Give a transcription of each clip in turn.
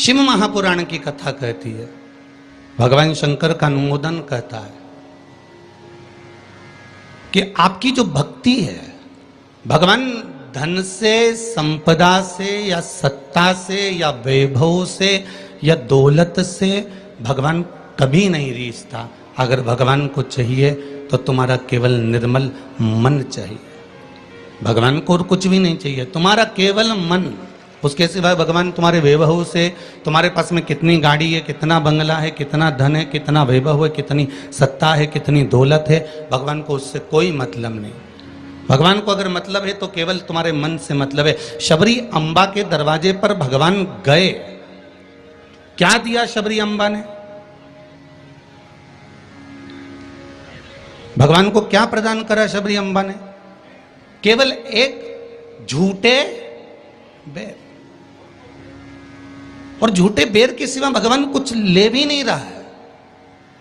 शिव महापुराण की कथा कहती है, भगवान शंकर का अनुमोदन कहता है कि आपकी जो भक्ति है, भगवान धन से, संपदा से या सत्ता से या वैभव से या दौलत से भगवान कभी नहीं रीझता। अगर भगवान को चाहिए तो तुम्हारा केवल निर्मल मन चाहिए, भगवान को और कुछ भी नहीं चाहिए, तुम्हारा केवल मन। उसके सिवाय भगवान तुम्हारे वैभव से, तुम्हारे पास में कितनी गाड़ी है, कितना बंगला है, कितना धन है, कितना वैभव है, कितनी सत्ता है, कितनी दौलत है, भगवान को उससे कोई मतलब नहीं। भगवान को अगर मतलब है तो केवल तुम्हारे मन से मतलब है। शबरी अम्बा के दरवाजे पर भगवान गए, क्या दिया शबरी अम्बा ने? भगवान को क्या प्रदान करा शबरी अम्बा ने? केवल एक झूठे बेर। और झूठे बेर के सिवा भगवान कुछ ले भी नहीं रहा है।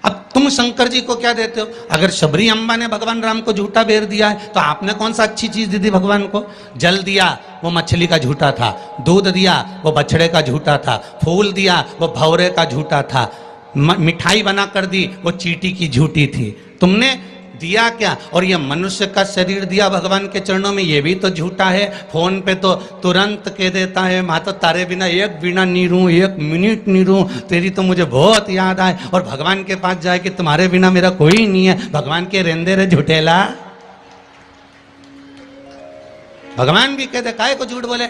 अब तुम शंकर जी को क्या देते हो? अगर शबरी अम्बा ने भगवान राम को झूठा बेर दिया है तो आपने कौन सा अच्छी चीज दी थी भगवान को? जल दिया, वो मछली का झूठा था। दूध दिया, वो बछड़े का झूठा था। फूल दिया, वो भौरे का झूठा था। मिठाई बना कर दी, वो चींटी की झूठी थी। तुमने दिया क्या? और ये मनुष्य का शरीर दिया भगवान के चरणों में, ये भी तो झूठा है। फोन पे तो तुरंत कह देता है, माँ तो तारे बिना एक बिना नहीं रहूं, एक मिनट नहीं रहूं, तेरी तो मुझे बहुत याद आए। और भगवान के पास जाए कि तुम्हारे बिना मेरा कोई नहीं है। भगवान के रेंदे रे झूठेला। भगवान भी कहते काहे को झूठ बोले?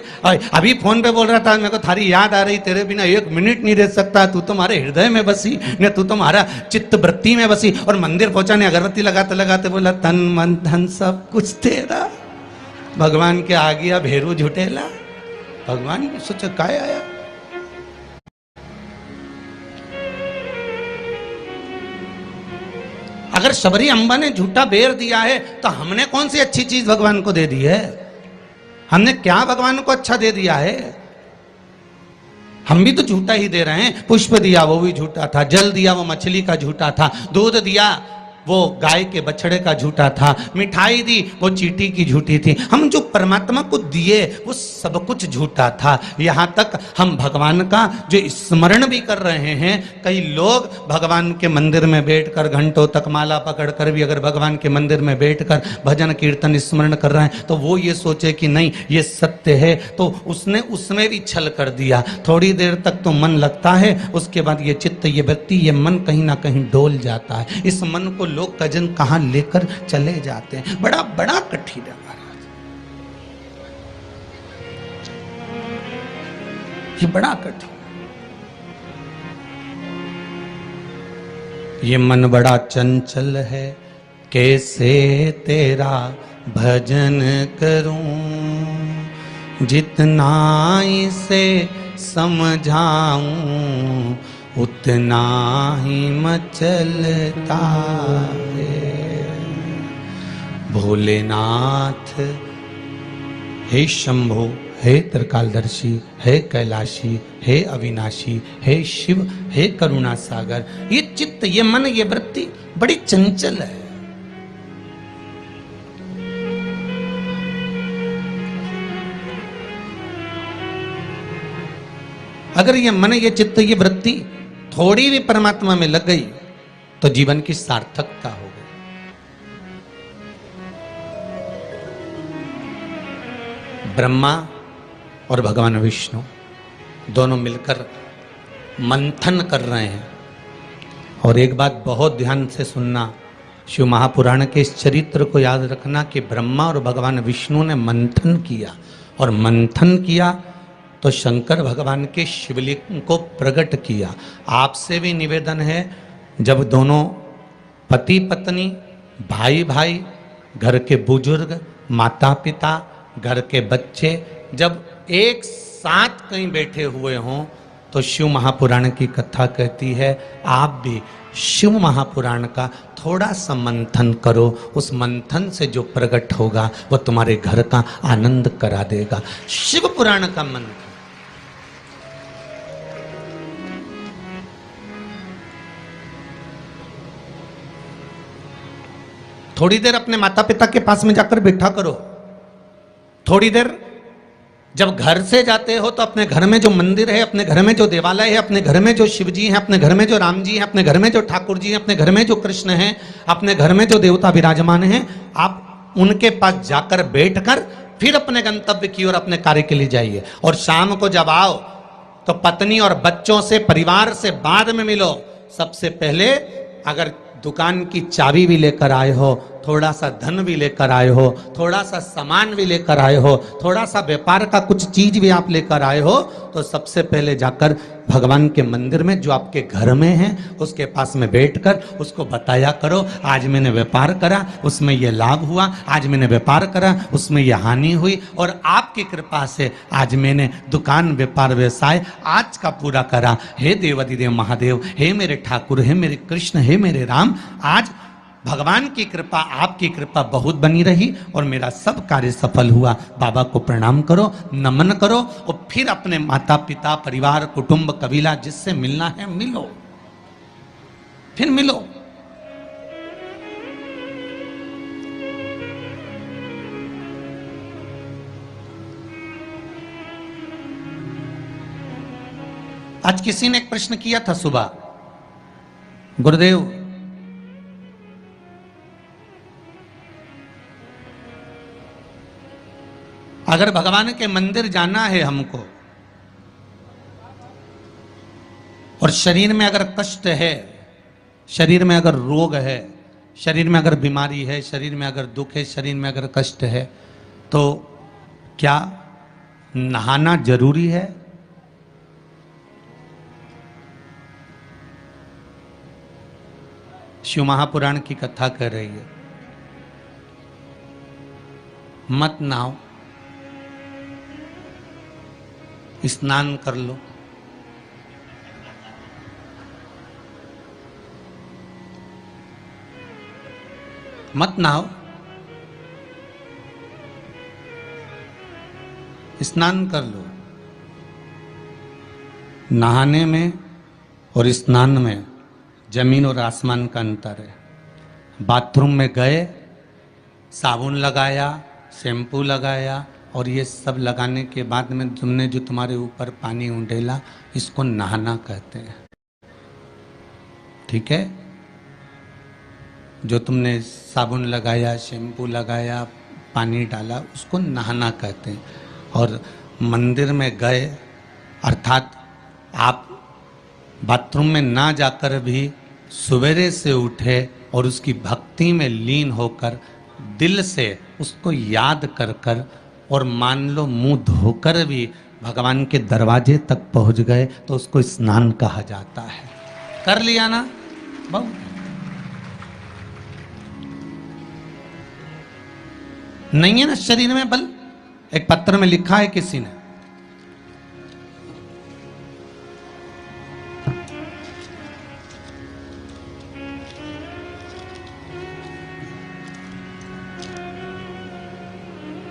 अभी फोन पे बोल रहा था, मेरे को थारी याद आ रही, तेरे बिना एक मिनट नहीं रह सकता, तू तुम्हारे हृदय में बसी ने, तू तुम्हारा चित्त वृत्ति में बसी। और मंदिर पहुंचा ने अगरबत्ती लगाते लगाते बोला, तन मन धन सब कुछ तेरा। भगवान के आ गया भेरू झूठेला। भगवान भी सोचा काय आया। अगर शबरी अम्बा ने झूठा बेर दिया है तो हमने कौन सी अच्छी चीज भगवान को दे दी है? हमने क्या भगवान को अच्छा दे दिया है? हम भी तो झूठा ही दे रहे हैं। पुष्प दिया, वो भी झूठा था। जल दिया, वो मछली का झूठा था। दूध दिया, वो गाय के बछड़े का झूठा था। मिठाई दी, वो चींटी की झूठी थी। हम जो परमात्मा को दिए वो सब कुछ झूठा था। यहां तक हम भगवान का जो स्मरण भी कर रहे हैं, कई लोग भगवान के मंदिर में बैठकर घंटों तक माला पकड़कर भी अगर भगवान के मंदिर में बैठकर भजन कीर्तन स्मरण कर रहे हैं तो वो ये सोचे कि नहीं ये सत्य है, तो उसने उसमें भी छल कर दिया। थोड़ी देर तक तो मन लगता है, उसके बाद ये चित्त, ये वृत्ति, ये मन कहीं ना कहीं डोल जाता है। इस मन को लोग कजन कहां लेकर चले जाते हैं। बड़ा बड़ा कठिन है महाराज, ये बड़ा कठिन। ये मन बड़ा चंचल है, कैसे तेरा भजन करूं, जितना इसे समझाऊं उतना ही मचलता है। भोलेनाथ हे शंभो, हे त्रिकालदर्शी, हे कैलाशी, हे अविनाशी, हे शिव, हे करुणा सागर। ये चित्त, ये मन, ये वृत्ति बड़ी चंचल है। अगर ये मन, ये चित्त, ये वृत्ति थोड़ी भी परमात्मा में लग गई तो जीवन की सार्थकता हो गई। ब्रह्मा और भगवान विष्णु दोनों मिलकर मंथन कर रहे हैं। और एक बात बहुत ध्यान से सुनना, शिव महापुराण के इस चरित्र को याद रखना कि ब्रह्मा और भगवान विष्णु ने मंथन किया, और मंथन किया तो शंकर भगवान के शिवलिंग को प्रकट किया। आपसे भी निवेदन है, जब दोनों पति पत्नी, भाई भाई, घर के बुजुर्ग, माता पिता, घर के बच्चे जब एक साथ कहीं बैठे हुए हों तो शिव महापुराण की कथा कहती है आप भी शिव महापुराण का थोड़ा सा मंथन करो। उस मंथन से जो प्रकट होगा वो तुम्हारे घर का आनंद करा देगा। शिव पुराण का मंथन। थोड़ी देर अपने माता पिता के पास में जाकर बैठा करो, थोड़ी देर जब घर से जाते हो तो अपने घर में जो मंदिर है, अपने घर में जो देवालय है, अपने घर में जो शिव जी हैं, अपने घर में जो राम जी हैं, अपने घर में जो ठाकुर जी हैं, अपने घर में जो कृष्ण हैं, अपने घर में जो देवता विराजमान हैं, आप उनके पास जाकर बैठकर फिर अपने गंतव्य की ओर अपने कार्य के लिए जाइए। और शाम को जब आओ तो पत्नी और बच्चों से, परिवार से बाद में मिलो। सबसे पहले अगर दुकान की चाबी भी लेकर आए हो, थोड़ा सा धन भी लेकर आए हो, थोड़ा सा सामान भी लेकर आए हो, थोड़ा सा व्यापार का कुछ चीज भी आप लेकर आए हो, तो सबसे पहले जाकर भगवान के मंदिर में जो आपके घर में है उसके पास में बैठकर उसको बताया करो, आज मैंने व्यापार करा उसमें ये लाभ हुआ, आज मैंने व्यापार करा उसमें ये हानि हुई, और आपकी कृपा से आज मैंने दुकान व्यापार व्यवसाय आज का पूरा करा। हे देवाधिदेव महादेव, हे मेरे ठाकुर, हे मेरे कृष्ण, हे मेरे राम, आज भगवान की कृपा, आपकी कृपा बहुत बनी रही और मेरा सब कार्य सफल हुआ। बाबा को प्रणाम करो, नमन करो और फिर अपने माता पिता, परिवार, कुटुंब, कबीला जिससे मिलना है मिलो, फिर मिलो। आज किसी ने एक प्रश्न किया था सुबह, गुरुदेव अगर भगवान के मंदिर जाना है हमको और शरीर में अगर कष्ट है, शरीर में अगर रोग है, शरीर में अगर बीमारी है, शरीर में अगर दुख है, शरीर में अगर कष्ट है, तो क्या नहाना जरूरी है? शिव महापुराण की कथा कर रही है, मत नहाओ, स्नान कर लो। मत नहाओ, स्नान कर लो। नहाने में और स्नान में जमीन और आसमान का अंतर है। बाथरूम में गए, साबुन लगाया, शैम्पू लगाया और ये सब लगाने के बाद में तुमने जो तुम्हारे ऊपर पानी उंडेला, इसको नहाना कहते हैं। ठीक है? जो तुमने साबुन लगाया, शैम्पू लगाया, पानी डाला, उसको नहाना कहते हैं। और मंदिर में गए अर्थात आप बाथरूम में ना जाकर भी सवेरे से उठे और उसकी भक्ति में लीन होकर दिल से उसको याद कर कर और मान लो मुंह धोकर भी भगवान के दरवाजे तक पहुंच गए तो उसको स्नान कहा जाता है। कर लिया ना बहुत। नहीं है ना शरीर में बल? एक पत्र में लिखा है किसी ने,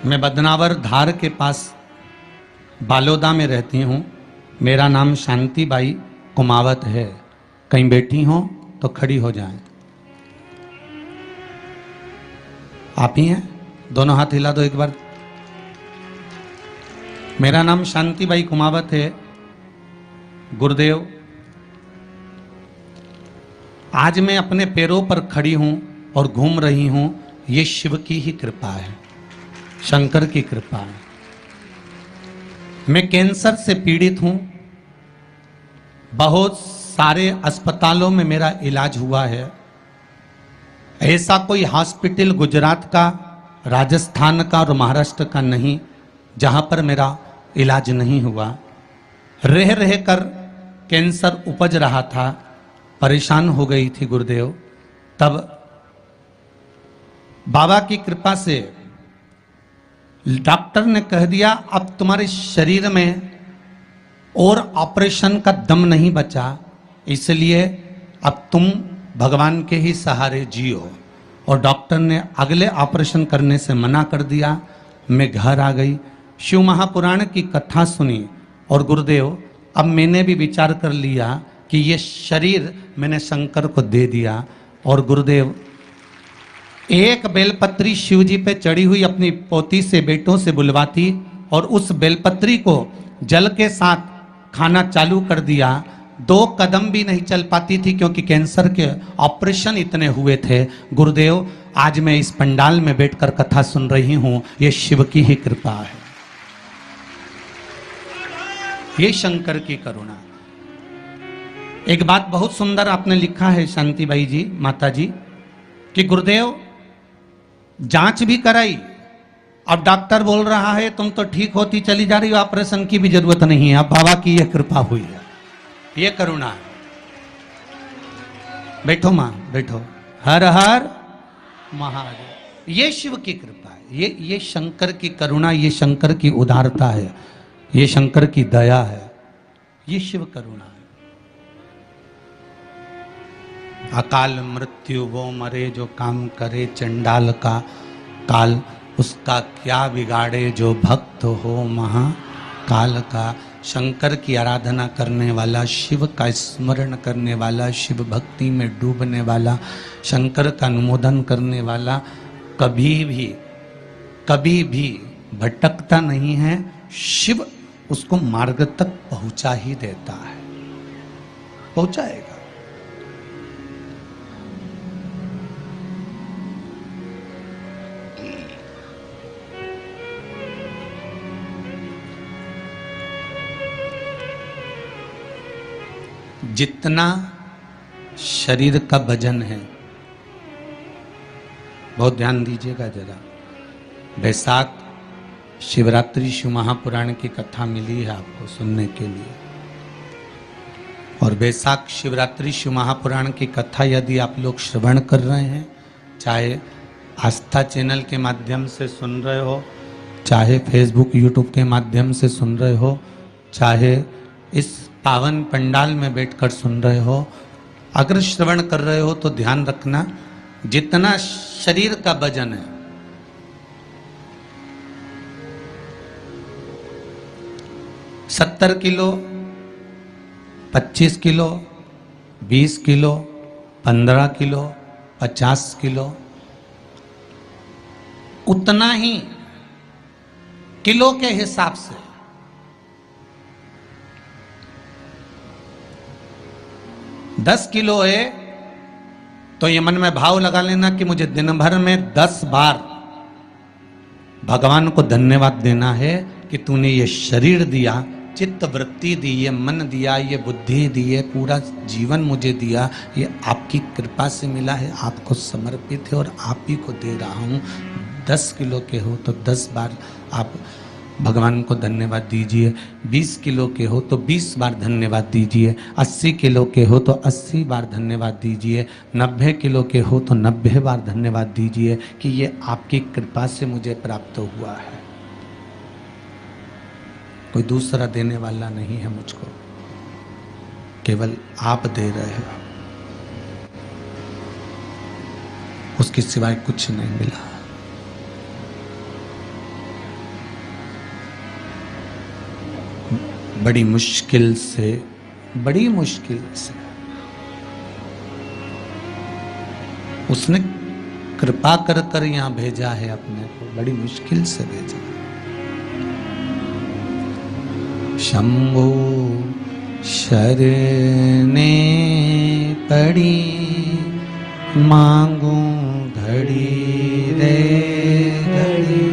मैं बदनावर धार के पास बालोदा में रहती हूँ। मेरा नाम शांति बाई कुमावत है। कहीं बैठी हो तो खड़ी हो जाएं। आप ही हैं? दोनों हाथ हिला दो एक बार। मेरा नाम शांति बाई कुमावत है। गुरुदेव, आज मैं अपने पैरों पर खड़ी हूं और घूम रही हूं, ये शिव की ही कृपा है, शंकर की कृपा है। मैं कैंसर से पीड़ित हूं, बहुत सारे अस्पतालों में मेरा इलाज हुआ है। ऐसा कोई हॉस्पिटल गुजरात का, राजस्थान का और महाराष्ट्र का नहीं जहां पर मेरा इलाज नहीं हुआ। रह रह कर कैंसर उपज रहा था, परेशान हो गई थी गुरुदेव। तब बाबा की कृपा से डॉक्टर ने कह दिया अब तुम्हारे शरीर में और ऑपरेशन का दम नहीं बचा, इसलिए अब तुम भगवान के ही सहारे जियो। और डॉक्टर ने अगले ऑपरेशन करने से मना कर दिया। मैं घर आ गई, शिव महापुराण की कथा सुनी और गुरुदेव अब मैंने भी विचार कर लिया कि ये शरीर मैंने शंकर को दे दिया। और गुरुदेव एक बेलपत्री शिव जी पे चढ़ी हुई अपनी पोती से, बेटों से बुलवाती और उस बेलपत्री को जल के साथ खाना चालू कर दिया, 2 कदम भी नहीं चल पाती थी क्योंकि कैंसर के ऑपरेशन इतने हुए थे। गुरुदेव, आज मैं इस पंडाल में बैठकर कथा सुन रही हूं, ये शिव की ही कृपा है, ये शंकर की करुणा। एक बात बहुत सुंदर आपने लिखा है शांतिबाई जी, माता जी, कि गुरुदेव जांच भी कराई, अब डॉक्टर बोल रहा है तुम तो ठीक होती चली जा रही हो, ऑपरेशन की भी जरूरत नहीं है। अब बाबा की यह कृपा हुई है, ये करुणा है। बैठो मां, बैठो। हर हर महादेव। ये शिव की कृपा है, ये शंकर की करुणा, ये शंकर की उदारता है, ये शंकर की दया है, ये शिव करुणा है। अकाल मृत्यु वो मरे जो काम करे, चंडाल का काल उसका क्या बिगाड़े, जो भक्त हो महाकाल का। शंकर की आराधना करने वाला, शिव का स्मरण करने वाला, शिव भक्ति में डूबने वाला, शंकर का अनुमोदन करने वाला कभी भी भटकता नहीं है। शिव उसको मार्ग तक पहुंचा ही देता है, पहुंचाएगा। जितना शरीर का वजन है, बहुत ध्यान दीजिएगा जरा। बैसाख शिवरात्रि शिव महापुराण की कथा मिली है आपको सुनने के लिए, और बैसाख शिवरात्रि शिव महापुराण की कथा यदि आप लोग श्रवण कर रहे हैं, चाहे आस्था चैनल के माध्यम से सुन रहे हो, चाहे फेसबुक यूट्यूब के माध्यम से सुन रहे हो, चाहे इस पावन पंडाल में बैठकर सुन रहे हो, अगर श्रवण कर रहे हो तो ध्यान रखना, जितना शरीर का वजन है, 70 kilo, 25 kilo, 20 kilo, 15 kilo, 50 kilo, उतना ही किलो के हिसाब से 10 किलो है तो ये मन में भाव लगा लेना कि मुझे दिन भर में 10 बार भगवान को धन्यवाद देना है कि तूने ये शरीर दिया, चित्त वृत्ति दी, ये मन दिया, ये बुद्धि दी, ये पूरा जीवन मुझे दिया, ये आपकी कृपा से मिला है, आपको समर्पित है और आप ही को दे रहा हूँ। 10 किलो के हो तो 10 बार आप भगवान को धन्यवाद दीजिए, 20 किलो के हो तो 20 बार धन्यवाद दीजिए, 80 किलो के हो तो 80 बार धन्यवाद दीजिए, 90 किलो के हो तो 90 बार धन्यवाद दीजिए कि ये आपकी कृपा से मुझे प्राप्त हुआ है, कोई दूसरा देने वाला नहीं है मुझको, केवल आप दे रहे हो, उसके सिवाय कुछ नहीं मिला। बड़ी मुश्किल से उसने कृपा कर कर यहां भेजा है अपने को, बड़ी मुश्किल से भेजा। शंभो शरणे पड़ी, मांगू घड़ी रे घड़ी,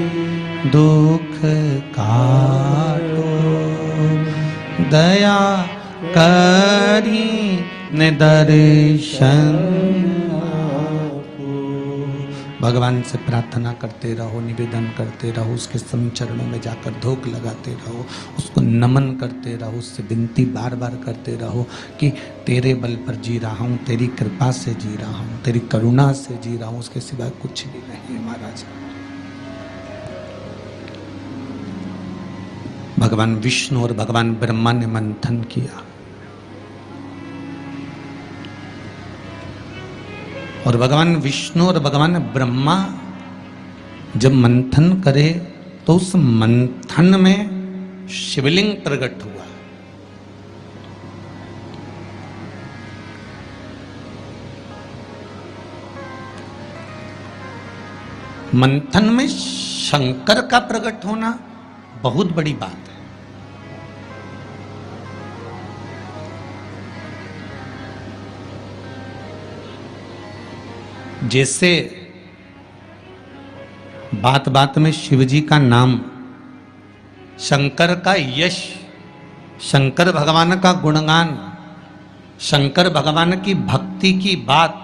दुख काटो दया करी ने दर्शन। भगवान से प्रार्थना करते रहो, निवेदन करते रहो, उसके चरणों में जाकर धूप लगाते रहो, उसको नमन करते रहो, उससे विनती बार बार करते रहो कि तेरे बल पर जी रहा हूँ, तेरी कृपा से जी रहा हूँ, तेरी करुणा से जी रहा हूँ, उसके सिवाय कुछ भी नहीं है महाराज। भगवान विष्णु और भगवान ब्रह्मा ने मंथन किया और भगवान विष्णु और भगवान ब्रह्मा जब मंथन करे तो उस मंथन में शिवलिंग प्रकट हुआ। मंथन में शंकर का प्रकट होना बहुत बड़ी बात है। जैसे बात बात में शिवजी का नाम, शंकर का यश, शंकर भगवान का गुणगान, शंकर भगवान की भक्ति की बात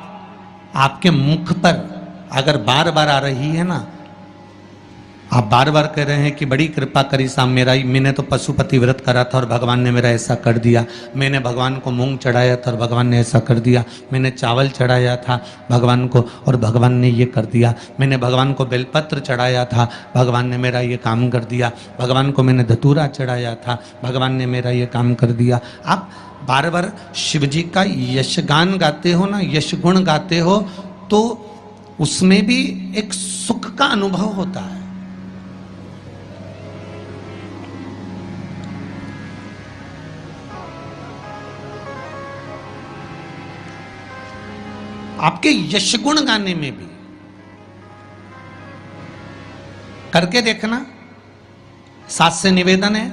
आपके मुख पर अगर बार बार आ रही है ना, आप बार बार कह रहे हैं कि बड़ी कृपा करी साहब मेरा, मैंने तो पशुपति व्रत करा था और भगवान ने मेरा ऐसा कर दिया, मैंने भगवान को मूंग चढ़ाया था और भगवान ने ऐसा कर दिया, मैंने चावल चढ़ाया था भगवान को और भगवान ने ये कर दिया, मैंने भगवान को बेलपत्र चढ़ाया था भगवान ने मेरा ये काम कर दिया, भगवान को मैंने धतूरा चढ़ाया था भगवान ने मेरा ये काम कर दिया। आप बार बार शिव जी का यशगान गाते हो ना, यश गुण गाते हो, तो उसमें भी एक सुख का अनुभव होता है। आपके यश गुण गाने में भी करके देखना। सास से निवेदन है,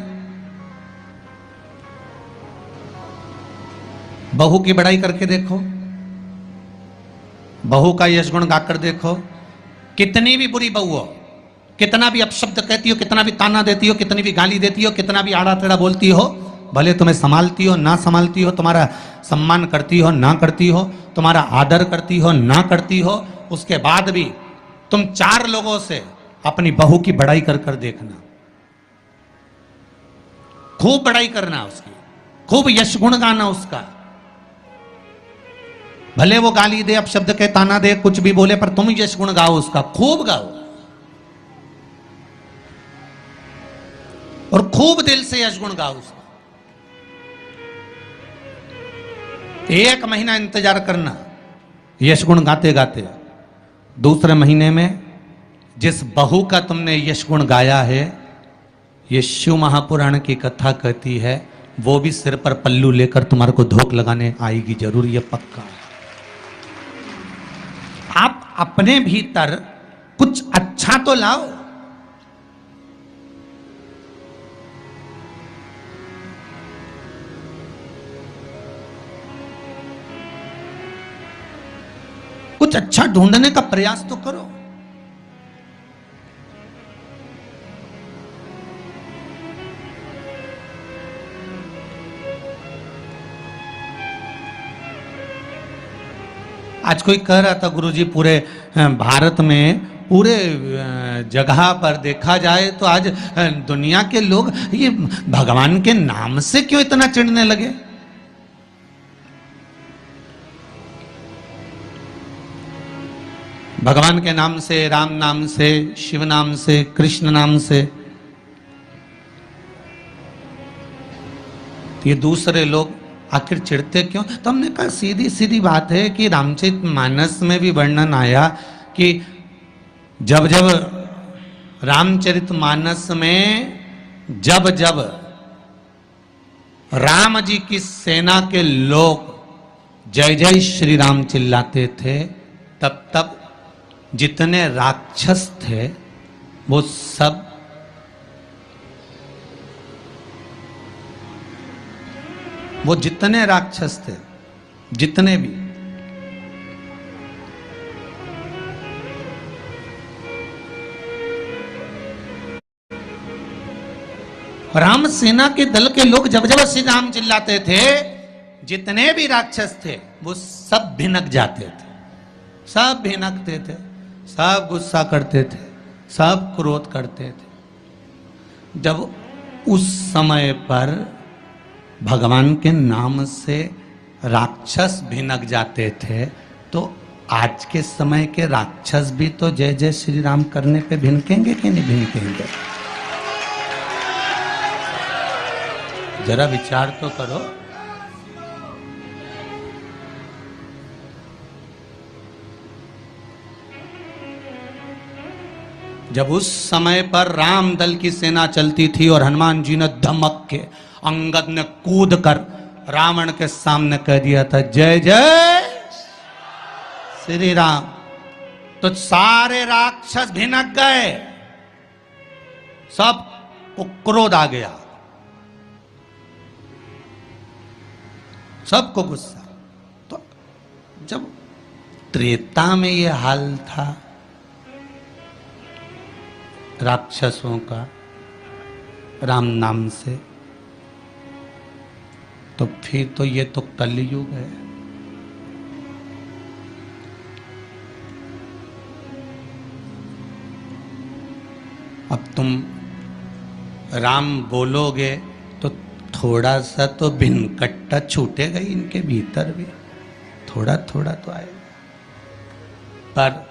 बहू की बड़ाई करके देखो, बहू का यश गुण गाकर देखो। कितनी भी बुरी बहू हो, कितना भी अपशब्द कहती हो, कितना भी ताना देती हो, कितनी भी गाली देती हो, कितना भी आड़ा टेढ़ा बोलती हो, भले तुम्हें संभालती हो ना संभालती हो, तुम्हारा सम्मान करती हो ना करती हो, तुम्हारा आदर करती हो ना करती हो, उसके बाद भी तुम 4 लोगों से अपनी बहू की बड़ाई कर कर देखना। खूब बड़ाई करना उसकी, खूब यश गुण गाना उसका। भले वो गाली दे, अपशब्द के ताना दे, कुछ भी बोले, पर तुम यश गुण गाओ उसका, खूब गाओ और खूब दिल से यश गुण गाओ उसका। 1 महीना इंतजार करना यश गुण गाते गाते। दूसरे महीने में जिस बहू का तुमने यश गुण गाया है, ये शिव महापुराण की कथा कहती है, वो भी सिर पर पल्लू लेकर तुम्हारे को धोख लगाने आएगी जरूर, ये पक्का। आप अपने भीतर कुछ अच्छा तो लाओ। कुछ अच्छा ढूंढने का प्रयास तो करो। आज कोई कह रहा था गुरुजी, पूरे भारत में, पूरे जगह पर देखा जाए तो आज दुनिया के लोग ये भगवान के नाम से क्यों इतना चिढ़ने लगे। भगवान के नाम से, राम नाम से, शिव नाम से, कृष्ण नाम से, ये दूसरे लोग आखिर चिढ़ते क्यों? तो हमने कहा सीधी सीधी बात है कि रामचरितमानस में भी वर्णन आया कि जब जब रामचरितमानस में जब जब राम जी की सेना के लोग जय जय श्री राम चिल्लाते थे, तब तब जितने राक्षस थे वो सब जितने राक्षस थे, जितने भी, राम सेना के दल के लोग जब जब श्री राम चिल्लाते थे, जितने भी राक्षस थे वो सब भिनक जाते थे, सब भिनकते थे, सब गुस्सा करते थे, सब क्रोध करते थे। जब उस समय पर भगवान के नाम से राक्षस भिनक जाते थे, तो आज के समय के राक्षस भी तो जय जय श्री राम करने पे भिनकेंगे कि नहीं भिनकेंगे? जरा विचार तो करो। जब उस समय पर राम दल की सेना चलती थी और हनुमान जी ने धमक के, अंगद ने कूद कर रावण के सामने कह दिया था जय जय श्री राम, तो सारे राक्षस भिनक गए, सब को क्रोध आ गया, सबको गुस्सा। तो जब त्रेता में ये हाल था राक्षसों का राम नाम से, तो फिर तो ये तो कलयुग है। अब तुम राम बोलोगे तो थोड़ा सा तो भिनकट्टा छूटेगा ही इनके भीतर भी, थोड़ा थोड़ा तो आएगा। पर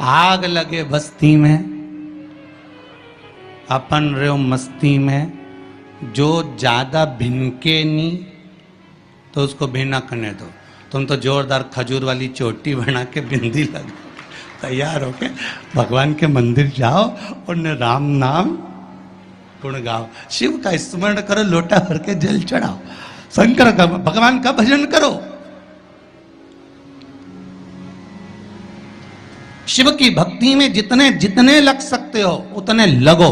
आग लगे बस्ती में, अपन रहो मस्ती में, जो ज्यादा भिनके नहीं तो उसको भिनकने दो। तुम तो जोरदार खजूर वाली चोटी बना के बिंदी लगा तैयार होके भगवान के मंदिर जाओ और राम नाम गुण गाओ, शिव का स्मरण करो, लोटा भर के जल चढ़ाओ, शंकर का भगवान का भजन करो। शिव की भक्ति में जितने जितने लग सकते हो उतने लगो,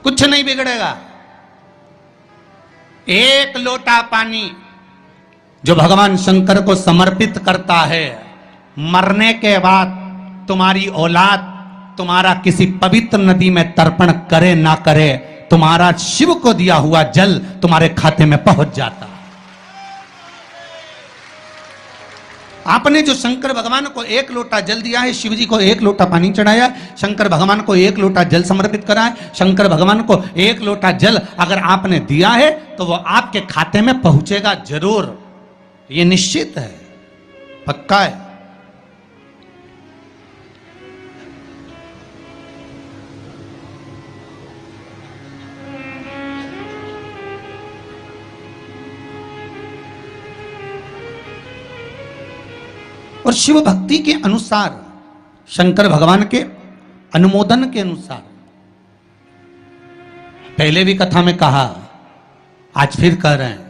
कुछ नहीं बिगड़ेगा। एक लोटा पानी जो भगवान शंकर को समर्पित करता है, मरने के बाद तुम्हारी औलाद तुम्हारा किसी पवित्र नदी में तर्पण करे ना करे, तुम्हारा शिव को दिया हुआ जल तुम्हारे खाते में पहुंच जाता। आपने जो शंकर भगवान को एक लोटा जल दिया है, शिव जी को एक लोटा पानी चढ़ाया, शंकर भगवान को एक लोटा जल समर्पित करा है, शंकर भगवान को एक लोटा जल अगर आपने दिया है तो वो आपके खाते में पहुंचेगा जरूर, ये निश्चित है, पक्का है। और शिव भक्ति के अनुसार, शंकर भगवान के अनुमोदन के अनुसार, पहले भी कथा में कहा, आज फिर कह रहे हैं,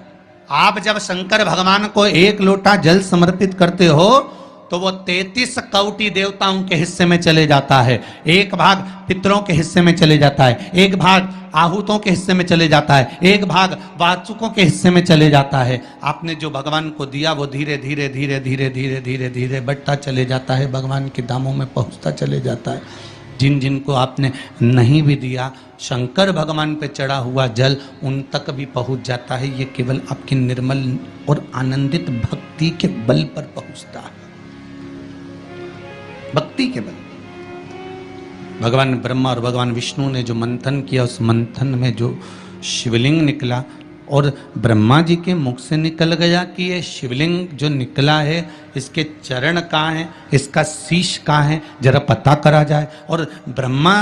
आप जब शंकर भगवान को एक लोटा जल समर्पित करते हो तो वो 33 कौटि देवताओं के हिस्से में चले जाता है, एक भाग पितरों के हिस्से में चले जाता है, एक भाग आहूतों के हिस्से में चले जाता है, एक भाग वाचुकों के हिस्से में चले जाता है। आपने जो भगवान को दिया वो धीरे धीरे धीरे धीरे धीरे धीरे धीरे बढ़ता चले जाता है, भगवान के दामों में पहुंचता चले जाता है। जिन जिनको आपने नहीं भी दिया, शंकर भगवान पे चढ़ा हुआ जल उन तक भी पहुंच जाता है। ये केवल आपकी निर्मल और आनंदित भक्ति के बल पर पहुंचता है, भक्ति के बल। भगवान ब्रह्मा और भगवान विष्णु ने जो मंथन किया, उस मंथन में जो शिवलिंग निकला, और ब्रह्मा जी के मुख से निकल गया कि ये शिवलिंग जो निकला है इसके चरण कहाँ हैं, इसका शीश कहाँ है, जरा पता करा जाए। और ब्रह्मा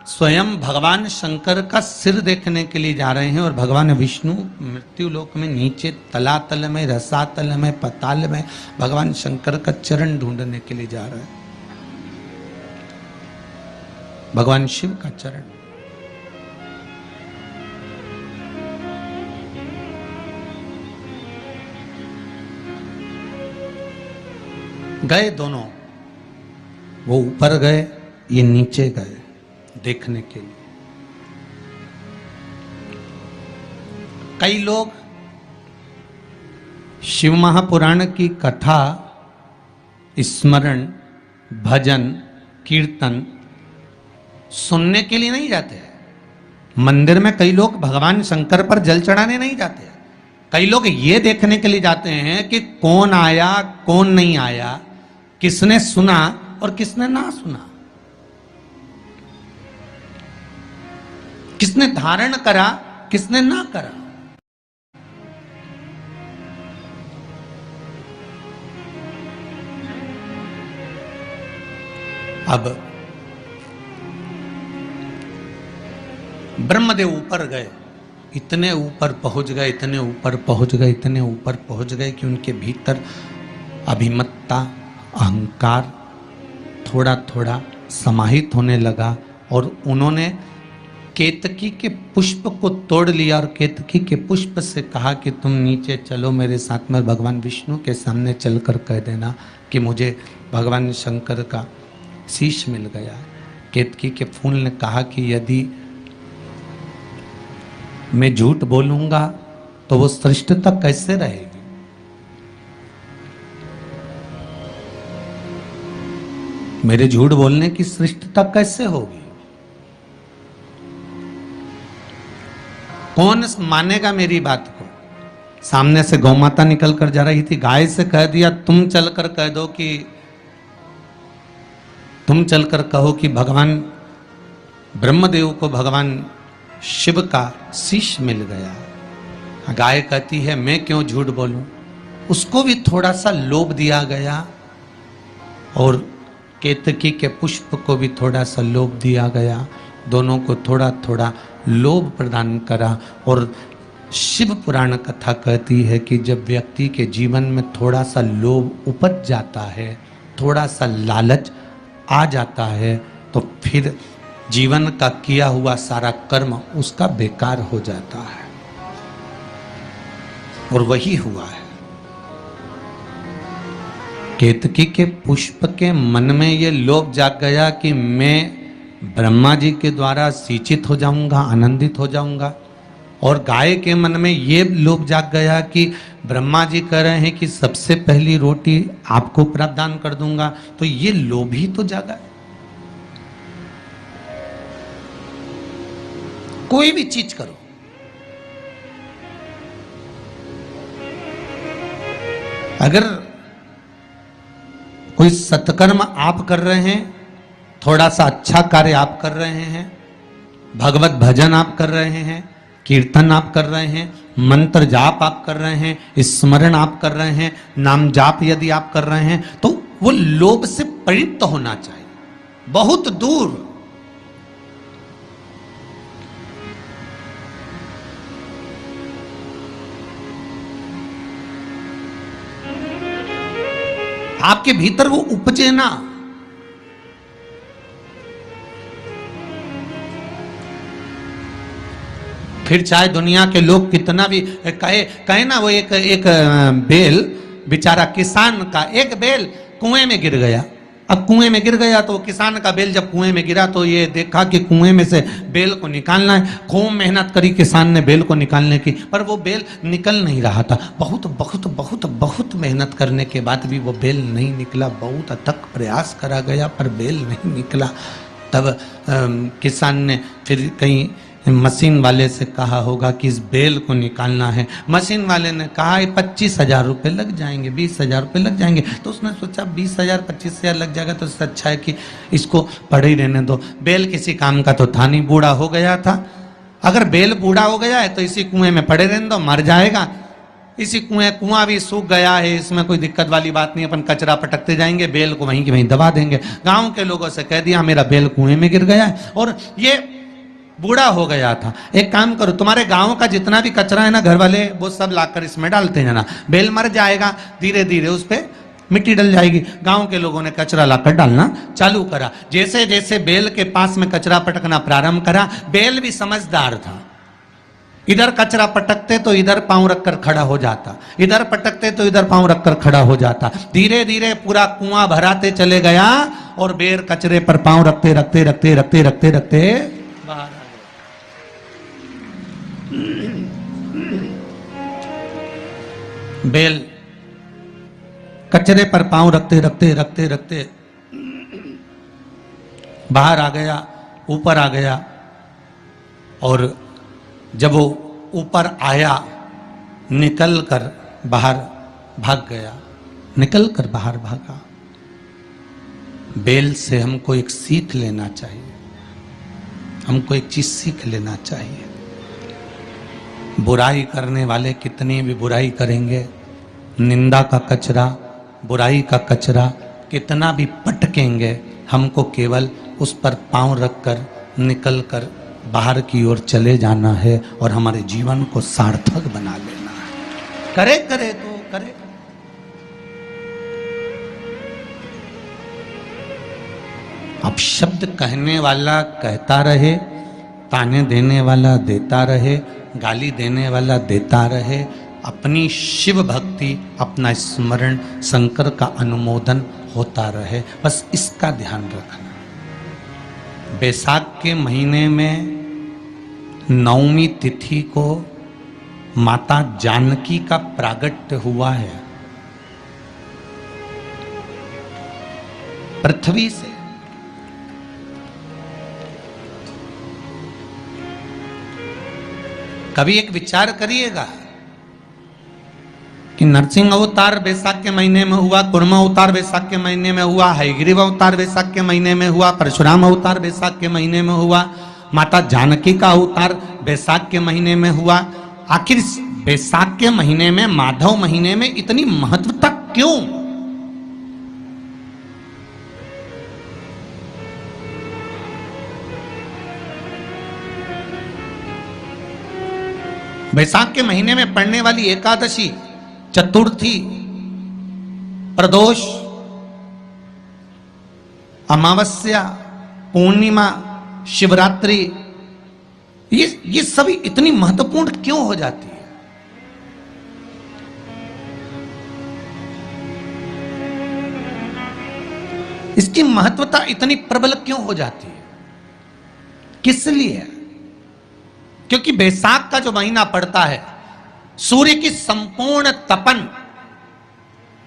स्वयं भगवान शंकर का सिर देखने के लिए जा रहे हैं, और भगवान विष्णु मृत्यु लोक में नीचे तलातल में, रसातल में, पताल में भगवान शंकर का चरण ढूंढने के लिए जा रहे हैं, भगवान शिव का चरण। गए दोनों, वो ऊपर गए, ये नीचे गए देखने के लिए। कई लोग शिव महापुराण की कथा, स्मरण, भजन, कीर्तन सुनने के लिए नहीं जाते हैं। मंदिर में कई लोग भगवान शंकर पर जल चढ़ाने नहीं जाते, कई लोग ये देखने के लिए जाते हैं कि कौन आया कौन नहीं आया, किसने सुना और किसने ना सुना, किसने धारण करा किसने ना करा। अब ब्रह्मदेव ऊपर गए, इतने ऊपर पहुंच गए, इतने ऊपर पहुंच गए, इतने ऊपर पहुंच गए कि उनके भीतर अभिमत्ता, अहंकार थोड़ा थोड़ा समाहित होने लगा, और उन्होंने केतकी के पुष्प को तोड़ लिया और केतकी के पुष्प से कहा कि तुम नीचे चलो मेरे साथ में, भगवान विष्णु के सामने चलकर कह देना कि मुझे भगवान शंकर का शीश मिल गया। केतकी के फूल ने कहा कि यदि मैं झूठ बोलूंगा तो वो श्रेष्ठता कैसे रहेगी? मेरे झूठ बोलने की श्रेष्ठता कैसे होगी? कौन मानेगा मेरी बात को? सामने से गौ माता निकल कर जा रही थी, गाय से कह दिया तुम चलकर कह दो कि तुम चलकर कहो कि भगवान ब्रह्मदेव को भगवान शिव का शीश मिल गया। गाय कहती है मैं क्यों झूठ बोलूं? उसको भी थोड़ा सा लोभ दिया गया और केतकी के पुष्प को भी थोड़ा सा लोभ दिया गया। दोनों को थोड़ा थोड़ा लोभ प्रदान करा। और शिव पुराण कथा कहती है कि जब व्यक्ति के जीवन में थोड़ा सा लोभ उपज जाता है, थोड़ा सा लालच आ जाता है, तो फिर जीवन का किया हुआ सारा कर्म उसका बेकार हो जाता है। और वही हुआ है। केतकी के पुष्प के मन में ये लोभ जाग गया कि मैं ब्रह्मा जी के द्वारा सिंचित हो जाऊंगा, आनंदित हो जाऊंगा। और गाय के मन में ये लोभ जाग गया कि ब्रह्मा जी कह रहे हैं कि सबसे पहली रोटी आपको प्रदान कर दूंगा, तो ये लोभ ही तो जागा। कोई भी चीज करो, अगर कोई सत्कर्म आप कर रहे हैं, थोड़ा सा अच्छा कार्य आप कर रहे हैं, भगवत भजन आप कर रहे हैं, कीर्तन आप कर रहे हैं, मंत्र जाप आप कर रहे हैं, स्मरण आप कर रहे हैं, नाम जाप यदि आप कर रहे हैं, तो वो लोभ से परित होना चाहिए, बहुत दूर। आपके भीतर वो उपजे ना। फिर चाहे दुनिया के लोग कितना भी कहे ना, वो एक बेल बेचारा किसान का एक बेल कुएं में गिर गया। अब कुएं में गिर गया तो किसान का बेल जब कुएं में गिरा तो ये देखा कि कुएं में से बेल को निकालना है। खूब मेहनत करी किसान ने बेल को निकालने की, पर वो बेल निकल नहीं रहा था। बहुत बहुत बहुत बहुत मेहनत करने के बाद भी वो बेल नहीं निकला। बहुत अथक प्रयास करा गया पर बेल नहीं निकला। तब किसान ने फिर कहीं मशीन वाले से कहा होगा कि इस बेल को निकालना है। मशीन वाले ने कहा 25,000 रुपये लग जाएंगे, 20,000 रुपये लग जाएंगे। तो उसने सोचा 20,000 25,000 लग जाएगा तो इससे अच्छा है कि इसको पड़े ही रहने दो। बेल किसी काम का तो था नहीं, बूढ़ा हो गया था। अगर बेल बूढ़ा हो गया है तो इसी कुएं में पड़े रहने दो, मर जाएगा। इसी कुआं भी सूख गया है, इसमें कोई दिक्कत वाली बात नहीं, अपन कचरा पटकते जाएंगे, बेल को वहीं की वहीं दबा देंगे। गाँव के लोगों से कह दिया मेरा बेल कुएं में गिर गया है और ये बूढ़ा हो गया था। एक काम करो, तुम्हारे गांव का जितना भी कचरा है ना, घर वाले वो सब लाकर इसमें डालते हैं ना, बेल मर जाएगा, धीरे धीरे उस पे मिट्टी डल जाएगी। गांव के लोगों ने कचरा लाकर डालना चालू करा। जैसे जैसे बेल के पास में कचरा पटकना प्रारंभ करा, बेल भी समझदार था। इधर कचरा पटकते तो इधर पांव रखकर खड़ा हो जाता, इधर पटकते तो इधर पांव रखकर खड़ा हो जाता। धीरे धीरे पूरा कुआं भराते चले गया और बेल कचरे पर पांव रखते रखते रखते रखते रखते रखते बाहर। बेल कचरे पर पांव रखते रखते रखते रखते बाहर आ गया, ऊपर आ गया। और जब वो ऊपर आया, निकल कर बाहर भाग गया, निकल कर बाहर भागा। बेल से हमको एक सीख लेना चाहिए, हमको एक चीज सीख लेना चाहिए। बुराई करने वाले कितनी भी बुराई करेंगे, निंदा का कचरा, बुराई का कचरा कितना भी पटकेंगे, हमको केवल उस पर पांव रखकर निकल कर बाहर की ओर चले जाना है और हमारे जीवन को सार्थक बना लेना है। करे करे तो करे। अब शब्द कहने वाला कहता रहे, ताने देने वाला देता रहे, गाली देने वाला देता रहे। अपनी शिव भक्ति, अपना स्मरण, शंकर का अनुमोदन होता रहे, बस इसका ध्यान रखना। बैसाख के महीने में नवमी तिथि को माता जानकी का प्रागट्य हुआ है पृथ्वी से। कभी एक विचार करिएगा कि नरसिंह अवतार बैसाख के महीने में हुआ, कुर्म अवतार बैसाख के महीने में हुआ, हयग्रीव अवतार बैसाख के महीने में हुआ, परशुराम अवतार बैसाख के महीने में हुआ, माता जानकी का अवतार बैसाख के महीने में हुआ। आखिर बैसाख के महीने में, माधव महीने में इतनी महत्वता क्यों? बैसाख के महीने में पड़ने वाली एकादशी, चतुर्थी, प्रदोष, अमावस्या, पूर्णिमा, शिवरात्रि, ये सभी इतनी महत्वपूर्ण क्यों हो जाती है? इसकी महत्वता इतनी प्रबल क्यों हो जाती है? किस लिए? क्योंकि बैसाख का जो महीना पड़ता है, सूर्य की संपूर्ण तपन,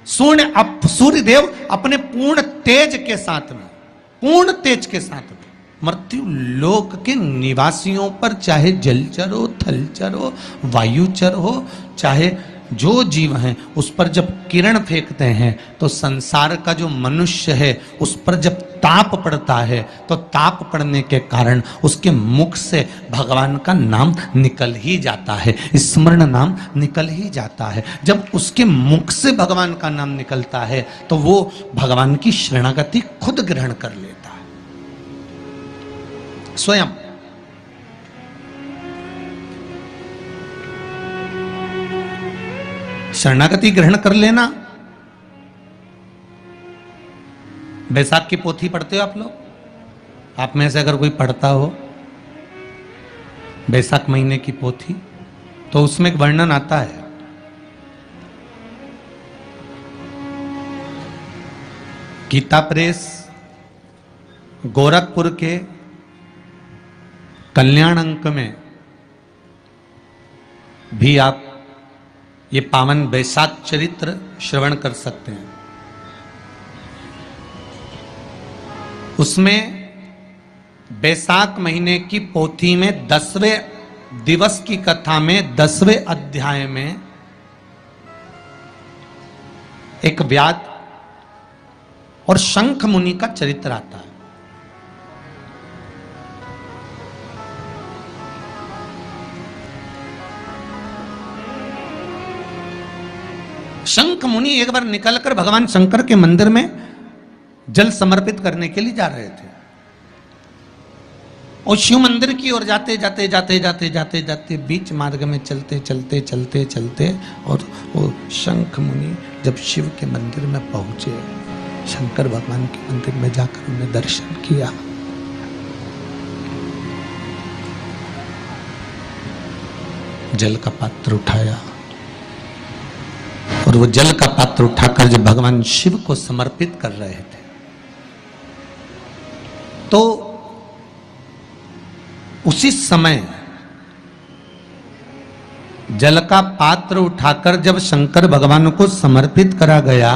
सूर्य देव अपने पूर्ण तेज के साथ में, पूर्ण तेज के साथ में मृत्यु लोक के निवासियों पर, चाहे जलचर हो, थलचर हो, वायुचर हो, चाहे जो जीव हैं, उस पर जब किरण फेंकते हैं तो संसार का जो मनुष्य है उस पर जब ताप पड़ता है तो ताप पड़ने के कारण उसके मुख से भगवान का नाम निकल ही जाता है, स्मरण नाम निकल ही जाता है। जब उसके मुख से भगवान का नाम निकलता है तो वो भगवान की शरणागति खुद ग्रहण कर लेता है स्वयं। शरणागति ग्रहण कर लेना। बैसाख की पोथी पढ़ते हो आप लोग? आप में से अगर कोई पढ़ता हो बैसाख महीने की पोथी, तो उसमें एक वर्णन आता है, गीता प्रेस गोरखपुर के कल्याण अंक में भी आप ये पावन बैसाख चरित्र श्रवण कर सकते हैं। उसमें बैसाख महीने की पोथी में 10वें दिवस की कथा में 10वें अध्याय में एक व्याध और शंख मुनि का चरित्र आता है। शंख मुनि एक बार निकलकर भगवान शंकर के मंदिर में जल समर्पित करने के लिए जा रहे थे और शिव मंदिर की ओर जाते जाते जाते जाते जाते जाते बीच मार्ग में चलते चलते चलते चलते और वो शंख मुनि जब शिव के मंदिर में पहुंचे, शंकर भगवान के मंदिर में जाकर उन्हें दर्शन किया, जल का पात्र उठाया और वो जल का पात्र उठाकर जब भगवान शिव को समर्पित कर रहे थे तो उसी समय जल का पात्र उठाकर जब शंकर भगवान को समर्पित करा गया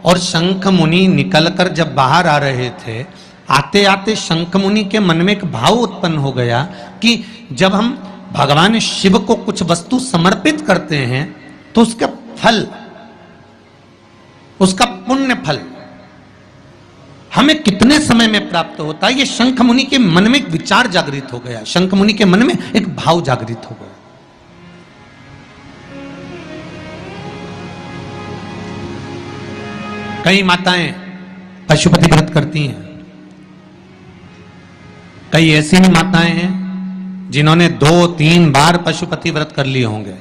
और शंख मुनि निकलकर जब बाहर आ रहे थे, आते आते शंख मुनि के मन में एक भाव उत्पन्न हो गया कि जब हम भगवान शिव को कुछ वस्तु समर्पित करते हैं तो उसका फल, उसका पुण्य फल हमें कितने समय में प्राप्त होता है। ये शंख मुनि के मन में एक विचार जागृत हो गया, शंख मुनि के मन में एक भाव जागृत हो गया। कई माताएं पशुपति व्रत करती हैं, कई ऐसी भी माताएं हैं जिन्होंने 2-3 बार पशुपति व्रत कर लिए होंगे।